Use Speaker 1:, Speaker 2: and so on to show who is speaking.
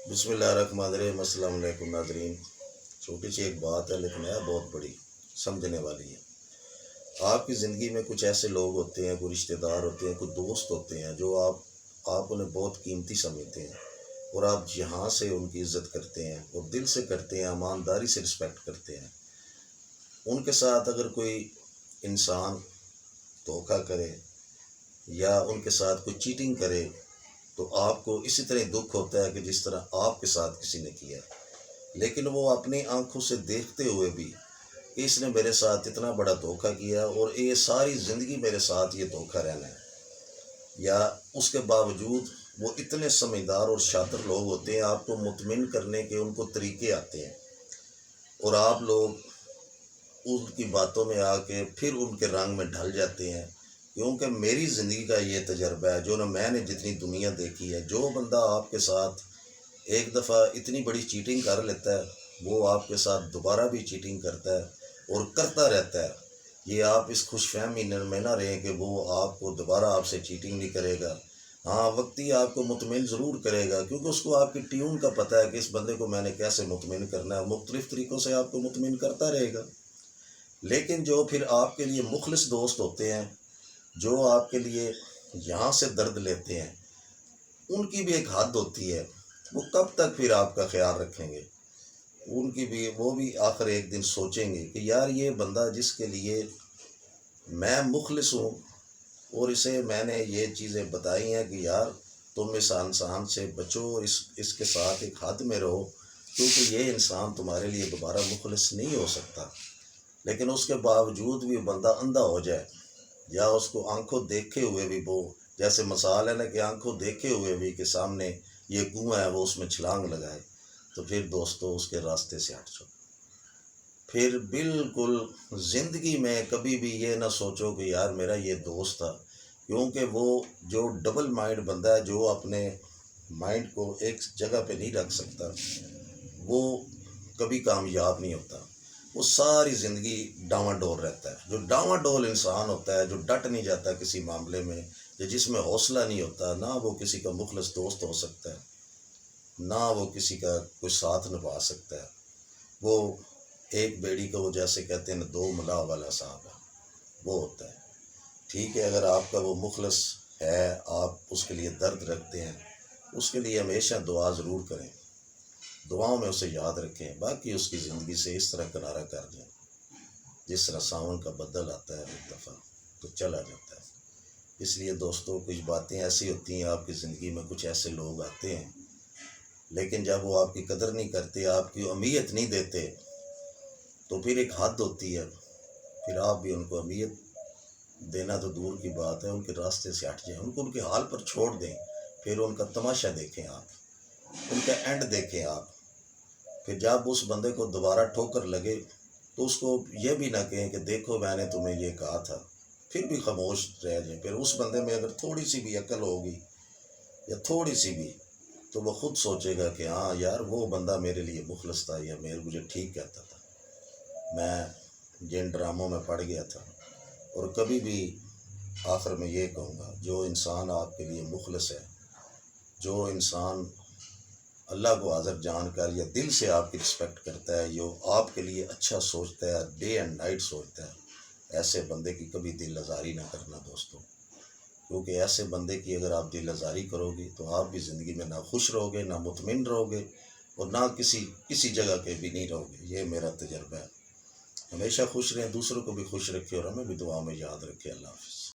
Speaker 1: بسم اللہ الرحمن الرحیم۔ السلام علیکم ناظرین۔ چھوٹی سی ایک بات ہے لیکن ہے بہت بڑی، سمجھنے والی ہے۔ آپ کی زندگی میں کچھ ایسے لوگ ہوتے ہیں، کوئی رشتہ دار ہوتے ہیں، کوئی دوست ہوتے ہیں جو آپ انہیں بہت قیمتی سمجھتے ہیں، اور آپ یہاں سے ان کی عزت کرتے ہیں اور دل سے کرتے ہیں، ایمانداری سے رسپیکٹ کرتے ہیں۔ ان کے ساتھ اگر کوئی انسان دھوکہ کرے یا ان کے ساتھ کوئی چیٹنگ کرے تو آپ کو اسی طرح دکھ ہوتا ہے کہ جس طرح آپ کے ساتھ کسی نے کیا ہے، لیکن وہ اپنی آنکھوں سے دیکھتے ہوئے بھی کہ اس نے میرے ساتھ اتنا بڑا دھوکہ کیا اور یہ ساری زندگی میرے ساتھ یہ دھوکہ رہنا ہے، یا اس کے باوجود وہ اتنے سمجھدار اور شاطر لوگ ہوتے ہیں، آپ کو مطمئن کرنے کے ان کو طریقے آتے ہیں، اور آپ لوگ ان کی باتوں میں آ کے پھر ان کے رنگ میں ڈھل جاتے ہیں۔ کیونکہ میری زندگی کا یہ تجربہ ہے، جو میں نے جتنی دنیا دیکھی ہے، جو بندہ آپ کے ساتھ ایک دفعہ اتنی بڑی چیٹنگ کر لیتا ہے وہ آپ کے ساتھ دوبارہ بھی چیٹنگ کرتا ہے اور کرتا رہتا ہے۔ یہ آپ اس خوش فہمی میں نہ رہیں کہ وہ آپ کو دوبارہ آپ سے چیٹنگ نہیں کرے گا۔ ہاں، وقتی آپ کو مطمئن ضرور کرے گا، کیونکہ اس کو آپ کی ٹیون کا پتہ ہے کہ اس بندے کو میں نے کیسے مطمئن کرنا ہے، مختلف طریقوں سے آپ کو مطمئن کرتا رہے گا۔ لیکن جو پھر آپ کے لیے مخلص دوست ہوتے ہیں، جو آپ کے لیے یہاں سے درد لیتے ہیں، ان کی بھی ایک حد ہوتی ہے۔ وہ کب تک پھر آپ کا خیال رکھیں گے؟ ان کی بھی، وہ بھی آخر ایک دن سوچیں گے کہ یار یہ بندہ جس کے لیے میں مخلص ہوں اور اسے میں نے یہ چیزیں بتائی ہیں کہ یار تم اس انسان سے بچو اور اس کے ساتھ ایک حد میں رہو، کیونکہ یہ انسان تمہارے لیے دوبارہ مخلص نہیں ہو سکتا، لیکن اس کے باوجود بھی بندہ اندھا ہو جائے یا اس کو آنکھوں دیکھے ہوئے بھی وہ، جیسے مثال ہے نا کہ آنکھوں دیکھے ہوئے بھی کہ سامنے یہ کنواں ہے وہ اس میں چھلانگ لگائے، تو پھر دوستو اس کے راستے سے ہٹ جاؤ۔ پھر بالکل زندگی میں کبھی بھی یہ نہ سوچو کہ یار میرا یہ دوست تھا، کیونکہ وہ جو ڈبل مائنڈ بندہ ہے، جو اپنے مائنڈ کو ایک جگہ پہ نہیں رکھ سکتا، وہ کبھی کامیاب نہیں ہوتا۔ وہ ساری زندگی ڈاواں ڈول رہتا ہے۔ جو ڈاواں ڈول انسان ہوتا ہے، جو ڈٹ نہیں جاتا کسی معاملے میں، یا جس میں حوصلہ نہیں ہوتا، نہ وہ کسی کا مخلص دوست ہو سکتا ہے، نہ وہ کسی کا کوئی ساتھ نبھا سکتا ہے۔ وہ ایک بیڑی کو وہ جیسے کہتے ہیں دو ملا والا صاحب ہے، وہ ہوتا ہے۔ ٹھیک ہے، اگر آپ کا وہ مخلص ہے، آپ اس کے لیے درد رکھتے ہیں، اس کے لیے ہمیشہ دعا ضرور کریں، دعاؤں میں اسے یاد رکھیں، باقی اس کی زندگی سے اس طرح کنارہ کر دیں جس طرح ساون کا بدل آتا ہے ایک دفعہ تو چلا جاتا ہے۔ اس لیے دوستوں، کچھ باتیں ایسی ہوتی ہیں آپ کی زندگی میں، کچھ ایسے لوگ آتے ہیں، لیکن جب وہ آپ کی قدر نہیں کرتے، آپ کی اہمیت نہیں دیتے، تو پھر ایک حد ہوتی ہے، پھر آپ بھی ان کو اہمیت دینا تو دور کی بات ہے، ان کے راستے سے ہٹ جائیں، ان کو ان کے حال پر چھوڑ دیں۔ پھر ان کا تماشا دیکھیں آپ، ان کا اینڈ دیکھیں آپ۔ پھر جب اس بندے کو دوبارہ ٹھوکر لگے تو اس کو یہ بھی نہ کہیں کہ دیکھو میں نے تمہیں یہ کہا تھا، پھر بھی خاموش رہ جائیں۔ پھر اس بندے میں اگر تھوڑی سی بھی عقل ہوگی یا تھوڑی سی بھی، تو وہ خود سوچے گا کہ ہاں یار وہ بندہ میرے لیے مخلص تھا، یا مجھے ٹھیک کہتا تھا، میں جن ڈراموں میں پڑ گیا تھا۔ اور کبھی بھی آخر میں یہ کہوں گا، جو انسان آپ کے لیے مخلص ہے، جو انسان اللہ کو حاضر جان کر یا دل سے آپ کی رسپیکٹ کرتا ہے، جو آپ کے لیے اچھا سوچتا ہے، ڈے اینڈ نائٹ سوچتا ہے، ایسے بندے کی کبھی دل آزاری نہ کرنا دوستوں، کیونکہ ایسے بندے کی اگر آپ دل آزاری کرو گے تو آپ بھی زندگی میں نہ خوش رہو گے، نہ مطمئن رہو گے، اور نہ کسی جگہ کے بھی نہیں رہو گے۔ یہ میرا تجربہ ہے۔ ہمیشہ خوش رہیں، دوسروں کو بھی خوش رکھے اور ہمیں بھی دعا میں یاد رکھے۔ اللہ حافظ۔